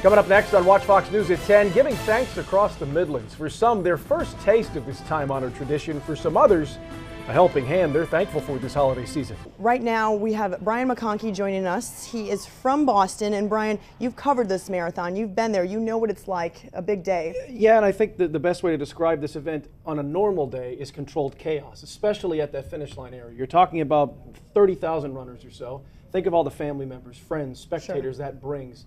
Coming up next on Watch Fox News at 10, giving thanks across the Midlands. For some, their first taste of this time-honored tradition. For some others, a helping hand they're thankful for this holiday season. Right now, we have Brian McConchie joining us. He is from Boston. And Brian, you've covered this marathon. You've been there. You know what it's like, a big day. Yeah, and I think that the best way to describe this event on a normal day is controlled chaos, especially at that finish line area. You're talking about 30,000 runners or so. Think of all the family members, friends, spectators that brings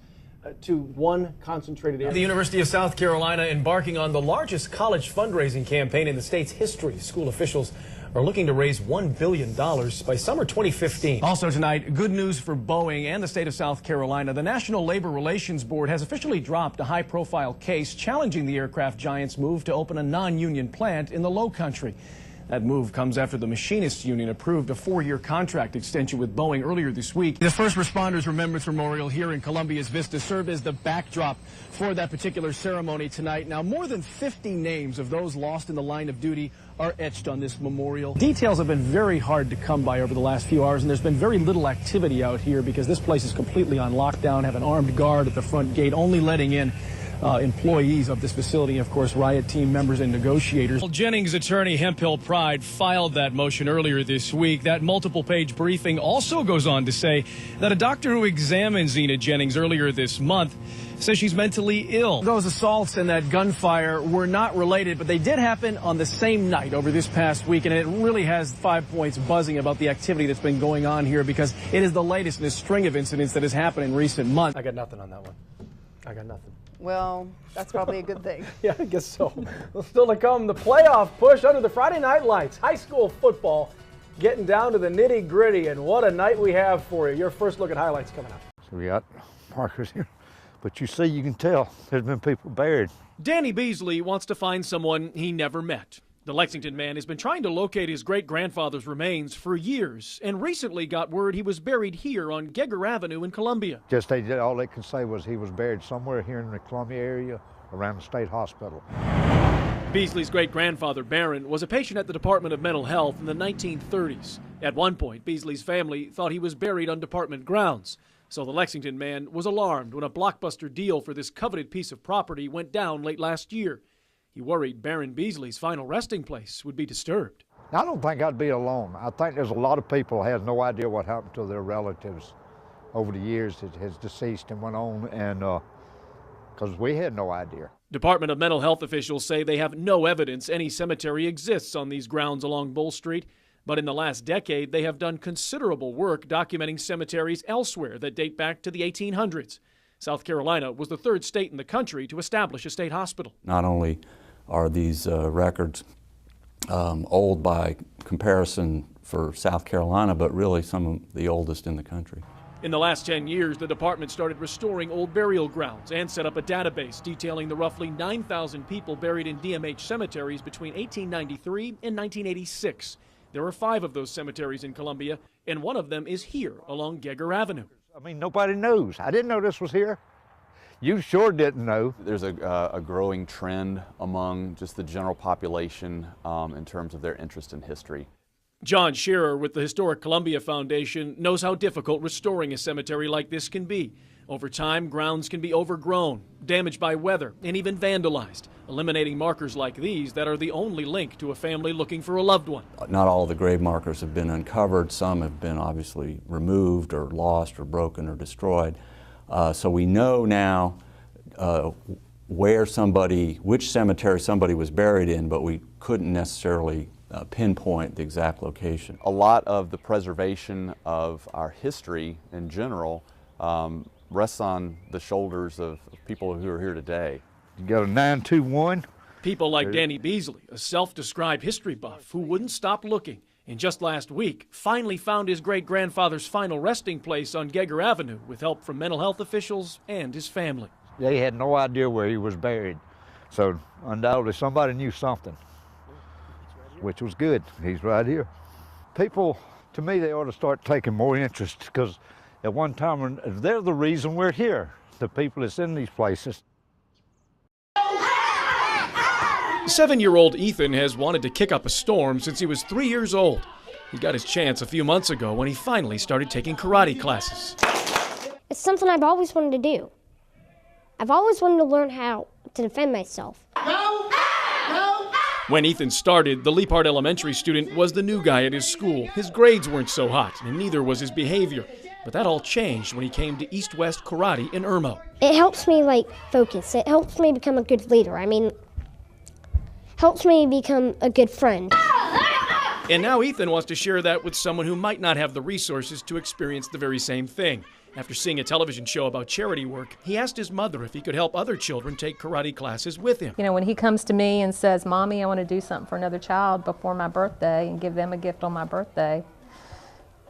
to one concentrated area. The University of South Carolina embarking on the largest college fundraising campaign in the state's history. School officials are looking to raise $1 billion by summer 2015. Also tonight, good news for Boeing and the state of South Carolina. The National Labor Relations Board has officially dropped a high-profile case challenging the aircraft giant's move to open a non-union plant in the Lowcountry. That move comes after the Machinists Union approved a 4-year contract extension with Boeing earlier this week. The First Responders Remembrance Memorial here in Columbia's Vista served as the backdrop for that particular ceremony tonight. Now, more than 50 names of those lost in the line of duty are etched on this memorial. Details have been very hard to come by over the last few hours, and there's been very little activity out here because this place is completely on lockdown, have an armed guard at the front gate, only letting in employees of this facility, of course, riot team members and negotiators. Well, Jennings attorney Hemphill Pride filed that motion earlier this week. That multiple-page briefing also goes on to say that a doctor who examined Zena Jennings earlier this month says she's mentally ill. Those assaults and that gunfire were not related, but they did happen on the same night over this past week, and it really has 5 points buzzing about the activity that's been going on here because it is the latest in a string of incidents that has happened in recent months. I got nothing on that one. I got nothing. Well, that's probably a good thing. Yeah, I guess so. Well, still to come, the playoff push under the Friday night lights. High school football getting down to the nitty-gritty, and what a night we have for you. Your first look at highlights coming up. So we got markers here, but you see, you can tell there's been people buried. Danny Beasley wants to find someone he never met. The Lexington man has been trying to locate his great-grandfather's remains for years and recently got word he was buried here on Geiger Avenue in Columbia. Just all they could say was he was buried somewhere here in the Columbia area around the state hospital. Beasley's great-grandfather, Barron, was a patient at the Department of Mental Health in the 1930s. At one point, Beasley's family thought he was buried on department grounds. So the Lexington man was alarmed when a blockbuster deal for this coveted piece of property went down late last year. He worried Barron Beasley's final resting place would be disturbed. I don't think I'd be alone. I think there's a lot of people who have no idea what happened to their relatives over the years that has deceased and went on, and because we had no idea. Department of Mental Health officials say they have no evidence any cemetery exists on these grounds along Bull Street, but in the last decade they have done considerable work documenting cemeteries elsewhere that date back to the 1800s. South Carolina was the third state in the country to establish a state hospital. Not only are these records old by comparison for South Carolina, but really some of the oldest in the country. In the last 10 years, the department started restoring old burial grounds and set up a database detailing the roughly 9,000 people buried in DMH cemeteries between 1893 and 1986. There are 5 of those cemeteries in Columbia, and one of them is here along Geiger Avenue. I mean, nobody knows. I didn't know this was here. You sure didn't know. There's a growing trend among just the general population in terms of their interest in history. John Shearer with the Historic Columbia Foundation knows how difficult restoring a cemetery like this can be. Over time, grounds can be overgrown, damaged by weather, and even vandalized, eliminating markers like these that are the only link to a family looking for a loved one. Not all of the grave markers have been uncovered. Some have been obviously removed or lost or broken or destroyed. So we know now which cemetery somebody was buried in, but we couldn't necessarily pinpoint the exact location. A lot of the preservation of our history in general rests on the shoulders of people who are here today. You got a 921. People like Danny Beasley, a self-described history buff who wouldn't stop looking, and just last week finally found his great-grandfather's final resting place on Geiger Avenue with help from mental health officials and his family. They had no idea where he was buried, so undoubtedly somebody knew something, which was good. He's right here. People, to me, they ought to start taking more interest, because at one time they're the reason we're here, the people that's in these places. 7-year-old Ethan has wanted to kick up a storm since he was 3 years old. He got his chance a few months ago when he finally started taking karate classes. It's something I've always wanted to do. I've always wanted to learn how to defend myself. When Ethan started, the Leapart Elementary student was the new guy at his school. His grades weren't so hot, and neither was his behavior. But that all changed when he came to East West Karate in Irmo. It helps me focus. It helps me become a good leader. Helps me become a good friend. And now Ethan wants to share that with someone who might not have the resources to experience the very same thing. After seeing a television show about charity work, he asked his mother if he could help other children take karate classes with him. You know, when he comes to me and says, Mommy, I want to do something for another child before my birthday and give them a gift on my birthday,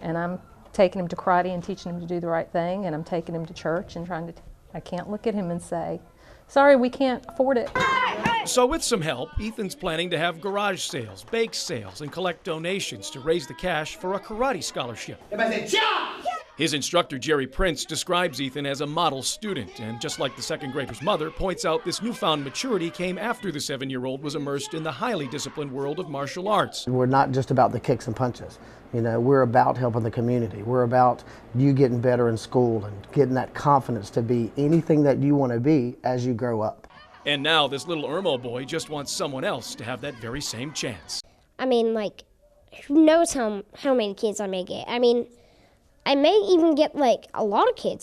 and I'm taking him to karate and teaching him to do the right thing, and I'm taking him to church and I can't look at him and say, sorry, we can't afford it. So with some help, Ethan's planning to have garage sales, bake sales, and collect donations to raise the cash for a karate scholarship. His instructor, Jerry Prince, describes Ethan as a model student, and just like the second grader's mother, points out this newfound maturity came after the 7-year-old was immersed in the highly disciplined world of martial arts. We're not just about the kicks and punches. You know, we're about helping the community. We're about you getting better in school and getting that confidence to be anything that you want to be as you grow up. And now this little Irmo boy just wants someone else to have that very same chance. Who knows how many kids I may get? I may even get a lot of kids.